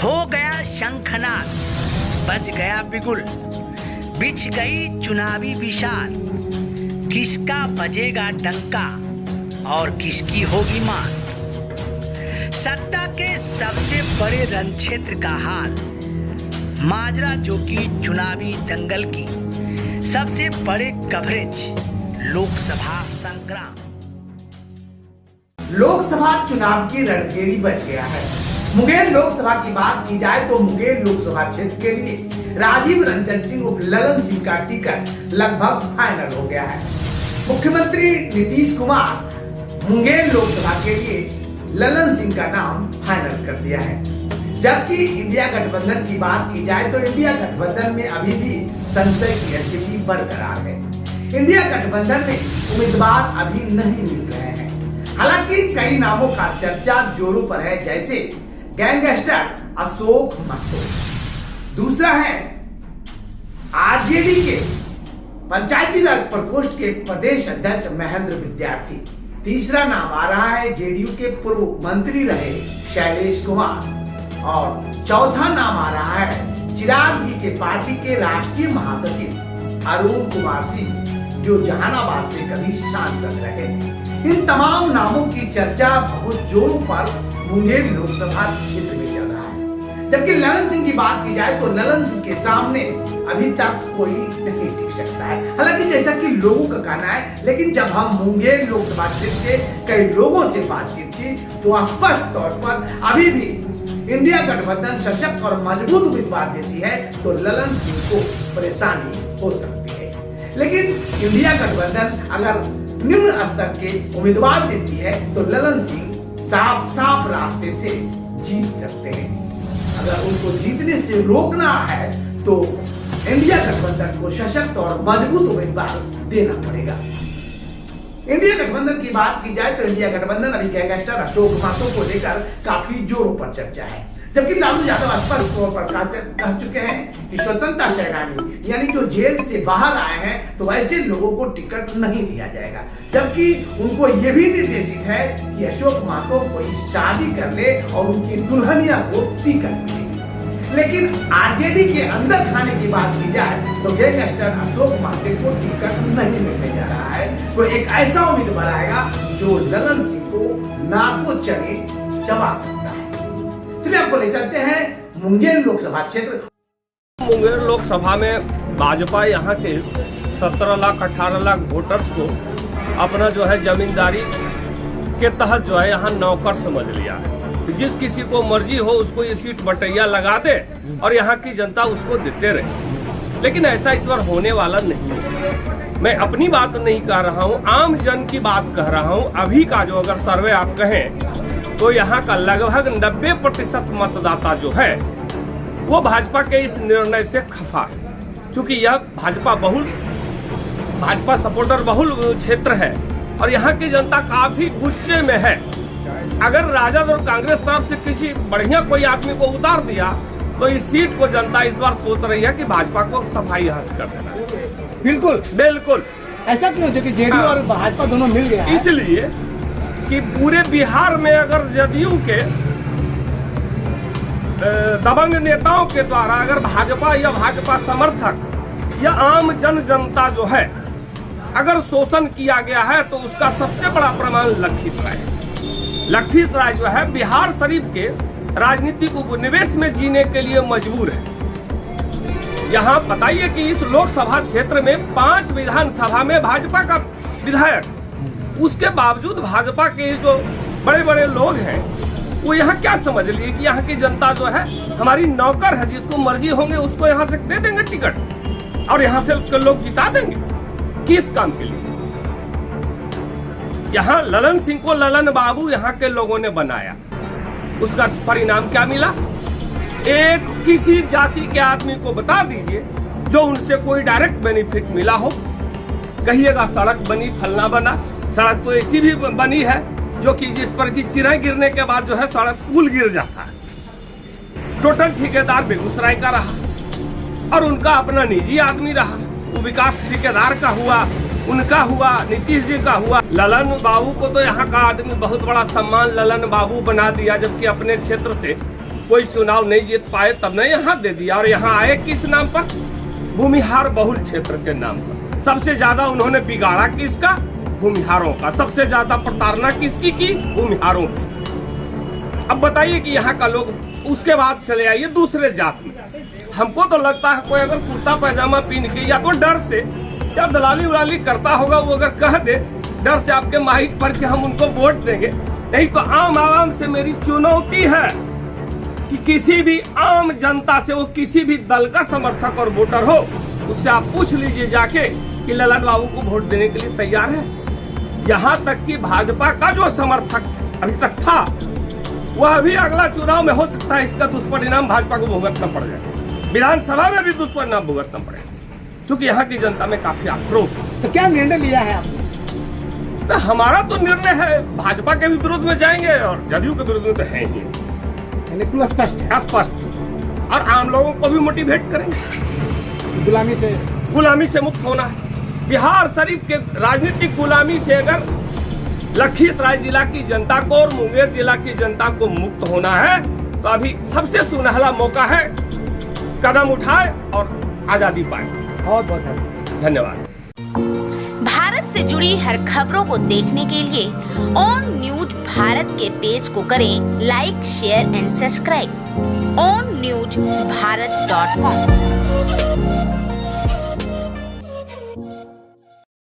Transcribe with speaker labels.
Speaker 1: हो गया शंखनाद, बज गया बिगुल, बिछ गई चुनावी विशाल। किसका बजेगा डंका और किसकी होगी मान। सत्ता के सबसे बड़े रण क्षेत्र का हाल, माजरा जो कि चुनावी दंगल की सबसे बड़े कवरेज, लोकसभा संग्राम।
Speaker 2: लोकसभा चुनाव की रणभेरी बच गया है। मुंगेर लोकसभा की बात की जाए तो मुंगेर लोकसभा क्षेत्र के लिए राजीव रंजन सिंह उर्फ ललन सिंह का टिकट लगभग फाइनल हो गया है। मुख्यमंत्री नीतीश कुमार मुंगेर लोकसभा के लिए ललन सिंह का नाम फाइनल कर दिया है। जबकि इंडिया गठबंधन की बात की जाए तो इंडिया गठबंधन में अभी भी संशय की स्थिति बरकरार है। इंडिया गठबंधन में उम्मीदवार अभी नहीं मिल रहे हैं। हालांकि कई नामों का चर्चा जोरों पर है, जैसे गैंगस्टर अशोक महतो, दूसरा है आरजेडी के पंचायती राज प्रकोष्ठ के प्रदेश अध्यक्ष महेंद्र विद्यार्थी, तीसरा नाम आ रहा है जेडीयू के पूर्व मंत्री रहे शैलेश कुमार, और चौथा नाम आ रहा है चिराग जी के पार्टी के राष्ट्रीय महासचिव अरुण कुमार सिंह, जो जहानाबाद से कभी सांसद रहे। इन तमाम नामों की चर्चा बहुत जोरों पर मुंगेर लोकसभा क्षेत्र में चल रहा है। जबकि ललन सिंह की बात की जाए तो ललन सिंह के सामने अभी तक कोई नहीं टिक सकता है। हालांकि जैसा कि लोगों का कहना है, लेकिन जब हम मुंगेर लोकसभा क्षेत्र के कई लोगों से बातचीत की तो स्पष्ट तौर पर अभी भी इंडिया गठबंधन सशक्त और मजबूत उम्मीदवार देती है तो ललन सिंह को परेशानी हो सकती है। लेकिन इंडिया गठबंधन अगर निम्न स्तर के उम्मीदवार देती है तो ललन सिंह साफ साफ रास्ते से जीत सकते हैं। अगर उनको जीतने से रोकना है तो इंडिया गठबंधन को सशक्त और मजबूत उम्मीदवार देना पड़ेगा। इंडिया गठबंधन की बात की जाए तो इंडिया गठबंधन अभी गैंगस्टर अशोक महतो को लेकर काफी जोरों पर चर्चा है। जबकि लालू यादव स्पष्ट तौर पर कह चुके हैं कि स्वतंत्रता सेनानी यानी जो जेल से बाहर आए हैं तो वैसे लोगों को टिकट नहीं दिया जाएगा। जबकि उनको यह भी निर्देशित है कि अशोक महतो कोई शादी कर ले और उनकी दुल्हनिया को टिकट मिले। लेकिन आरजेडी के अंदर खाने की बात की जाए तो गैंगस्टर अशोक महतो को टिकट नहीं मिलने जा रहा है। तो एक ऐसा उम्मीदवार आएगा जो ललन सिंह को नाको चने चबा सकता है। चलिए आपको ले चलते हैं मुंगेर लोकसभा क्षेत्र।
Speaker 3: मुंगेर लोकसभा में भाजपा यहाँ के 17 लाख 18 लाख वोटर्स को अपना जो है जमींदारी के तहत जो है यहाँ नौकर समझ लिया है। जिस किसी को मर्जी हो उसको ये सीट बटैया लगा दे और यहाँ की जनता उसको देते रहे। लेकिन ऐसा इस बार होने वाला नहीं है। मैं अपनी बात नहीं कह रहा हूँ, आम जन की बात कह रहा हूँ। अभी का जो अगर सर्वे आप कहें तो यहाँ का लगभग 90% मतदाता जो है वो भाजपा के इस निर्णय से खफा है। क्योंकि यह भाजपा सपोर्टर बहुल क्षेत्र है और यहाँ की जनता काफी गुस्से में है। अगर राजद और कांग्रेस तरफ से किसी बढ़िया कोई आदमी को उतार दिया तो इस सीट को जनता इस बार सोच रही है कि भाजपा को सफाई हंस कर देना।
Speaker 4: बिल्कुल
Speaker 3: बिल्कुल।
Speaker 4: ऐसा क्यों जो कि जेडीयू और भाजपा दोनों मिल गया है?
Speaker 3: इसलिए कि पूरे बिहार में अगर जदयू के दबंग नेताओं के द्वारा अगर भाजपा या भाजपा समर्थक या आम जनता जो है अगर शोषण किया गया है तो उसका सबसे बड़ा प्रमाण लखीसराय है। लखीसराय जो है बिहार शरीफ के राजनीतिक उपनिवेश में जीने के लिए मजबूर है। यहाँ बताइए कि इस लोकसभा क्षेत्र में 5 विधानसभा में भाजपा का विधायक, उसके बावजूद भाजपा के जो बड़े बड़े लोग हैं वो यहाँ क्या समझ लिए कि यहाँ की जनता जो है हमारी नौकर है, जिसको मर्जी होंगे उसको यहाँ से दे देंगे टिकट और यहाँ से लोग जिता देंगे। किस काम के लिए? यहाँ ललन सिंह को ललन बाबू यहाँ के लोगों ने बनाया। उसका परिणाम क्या मिला? एक किसी जाति के आदमी को बता दीजिए जो उनसे कोई डायरेक्ट बेनिफिट मिला हो, कहिएगा सड़क बनी, फलना बना। सड़क तो ऐसी भी बनी है जो कि जिस पर की चिराई गिरने के बाद जो है सड़क पुल गिर जाता है। टोटल ठेकेदार बेगूसराय का रहा और उनका अपना निजी आदमी रहा। वो विकास ठेकेदार का हुआ, उनका हुआ, नीतीश जी का हुआ। ललन बाबू को तो यहाँ का आदमी बहुत बड़ा सम्मान ललन बाबू बना दिया, जबकि अपने क्षेत्र से कोई चुनाव नहीं जीत पाए, तब ने यहाँ दे दिया। और यहाँ आए किस नाम पर? भूमिहार बहुल क्षेत्र के नाम पर। सबसे ज्यादा उन्होंने बिगाड़ा किसका? भूमिहारों का। सबसे ज्यादा प्रताड़ना किसकी की? भूमिहारों की। अब बताइए कि यहाँ का लोग, उसके बाद चले आइए दूसरे जात में। हमको तो लगता है कोई अगर कुर्ता पैजामा पहन के, या तो डर से या दलाली उलाली करता होगा, वो अगर कह दे डर से आपके माइक पर कि हम उनको वोट देंगे। नहीं तो आम आवाम से मेरी चुनौती है कि किसी भी आम जनता से, वो किसी भी दल का समर्थक और वोटर हो, उससे आप पूछ लीजिए जाके कि ललन बाबू को वोट देने के लिए तैयार है। यहाँ तक कि भाजपा का जो समर्थक अभी तक था, वह अभी अगला चुनाव में हो सकता है इसका दुष्परिणाम भाजपा को भुगतना पड़ जाए। विधानसभा में भी दुष्परिणाम भुगतना पड़ेगा, क्योंकि यहाँ की जनता में काफी आक्रोश।
Speaker 4: तो क्या निर्णय लिया है आपने?
Speaker 3: तो हमारा तो निर्णय है, भाजपा के भी विरोध में जाएंगे और जदयू के विरोध में तो है ही,
Speaker 4: बिल्कुल स्पष्ट है।
Speaker 3: स्पष्ट। और आम लोगों को भी मोटिवेट करेंगे। गुलामी से मुक्त होना है। बिहार शरीफ के राजनीतिक गुलामी से अगर लखीसराय जिला की जनता को और मुंगेर जिला की जनता को मुक्त होना है, तो अभी सबसे सुनहला मौका है, कदम उठाए और आजादी पाए।
Speaker 4: बहुत बहुत
Speaker 3: धन्यवाद।
Speaker 5: भारत से जुड़ी हर खबरों को देखने के लिए ऑन न्यूज भारत के पेज को करें like, share and subscribe. onNewsBharat.com